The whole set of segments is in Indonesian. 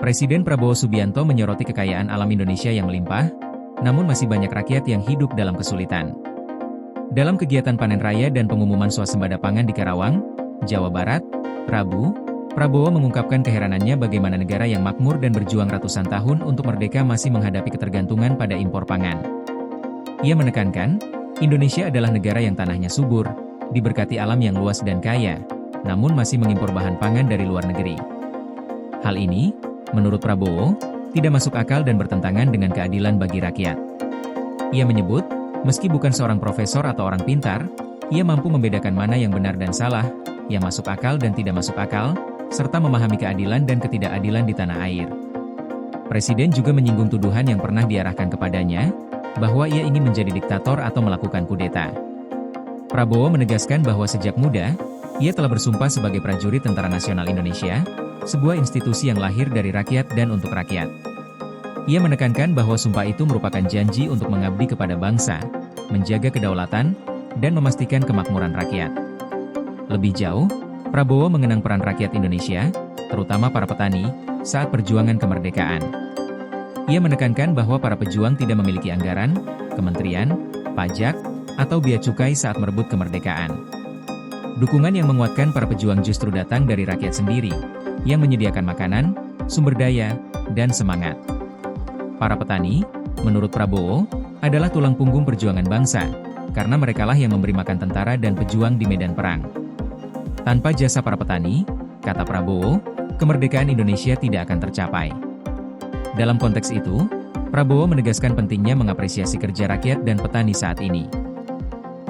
Presiden Prabowo Subianto menyoroti kekayaan alam Indonesia yang melimpah, namun masih banyak rakyat yang hidup dalam kesulitan. Dalam kegiatan panen raya dan pengumuman swasembada pangan di Karawang, Jawa Barat, Rabu, Prabowo mengungkapkan keheranannya bagaimana negara yang makmur dan berjuang ratusan tahun untuk merdeka masih menghadapi ketergantungan pada impor pangan. Ia menekankan, Indonesia adalah negara yang tanahnya subur, diberkati alam yang luas dan kaya, namun masih mengimpor bahan pangan dari luar negeri. Hal ini, menurut Prabowo, tidak masuk akal dan bertentangan dengan keadilan bagi rakyat. Ia menyebut, meski bukan seorang profesor atau orang pintar, ia mampu membedakan mana yang benar dan salah, yang masuk akal dan tidak masuk akal, serta memahami keadilan dan ketidakadilan di tanah air. Presiden juga menyinggung tuduhan yang pernah diarahkan kepadanya, bahwa ia ingin menjadi diktator atau melakukan kudeta. Prabowo menegaskan bahwa sejak muda, ia telah bersumpah sebagai prajurit Tentara Nasional Indonesia, sebuah institusi yang lahir dari rakyat dan untuk rakyat. Ia menekankan bahwa sumpah itu merupakan janji untuk mengabdi kepada bangsa, menjaga kedaulatan, dan memastikan kemakmuran rakyat. Lebih jauh, Prabowo mengenang peran rakyat Indonesia, terutama para petani, saat perjuangan kemerdekaan. Ia menekankan bahwa para pejuang tidak memiliki anggaran, kementerian, pajak, atau bea cukai saat merebut kemerdekaan. Dukungan yang menguatkan para pejuang justru datang dari rakyat sendiri, yang menyediakan makanan, sumber daya, dan semangat. Para petani, menurut Prabowo, adalah tulang punggung perjuangan bangsa, karena merekalah yang memberi makan tentara dan pejuang di medan perang. Tanpa jasa para petani, kata Prabowo, kemerdekaan Indonesia tidak akan tercapai. Dalam konteks itu, Prabowo menegaskan pentingnya mengapresiasi kerja rakyat dan petani saat ini.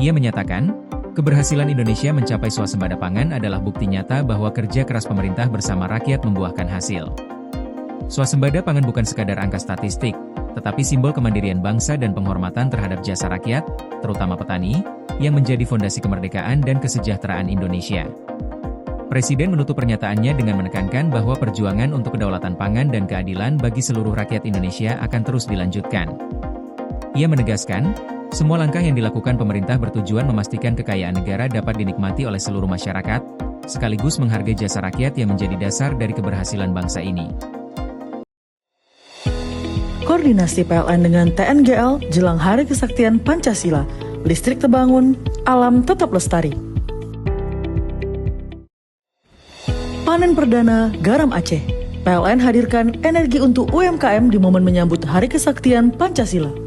Ia menyatakan, keberhasilan Indonesia mencapai swasembada pangan adalah bukti nyata bahwa kerja keras pemerintah bersama rakyat membuahkan hasil. Swasembada pangan bukan sekadar angka statistik, tetapi simbol kemandirian bangsa dan penghormatan terhadap jasa rakyat, terutama petani, yang menjadi fondasi kemerdekaan dan kesejahteraan Indonesia. Presiden menutup pernyataannya dengan menekankan bahwa perjuangan untuk kedaulatan pangan dan keadilan bagi seluruh rakyat Indonesia akan terus dilanjutkan. Ia menegaskan, semua langkah yang dilakukan pemerintah bertujuan memastikan kekayaan negara dapat dinikmati oleh seluruh masyarakat, sekaligus menghargai jasa rakyat yang menjadi dasar dari keberhasilan bangsa ini. Koordinasi PLN dengan TNGL jelang Hari Kesaktian Pancasila, listrik terbangun, alam tetap lestari. Panen perdana garam Aceh. PLN hadirkan energi untuk UMKM di momen menyambut Hari Kesaktian Pancasila.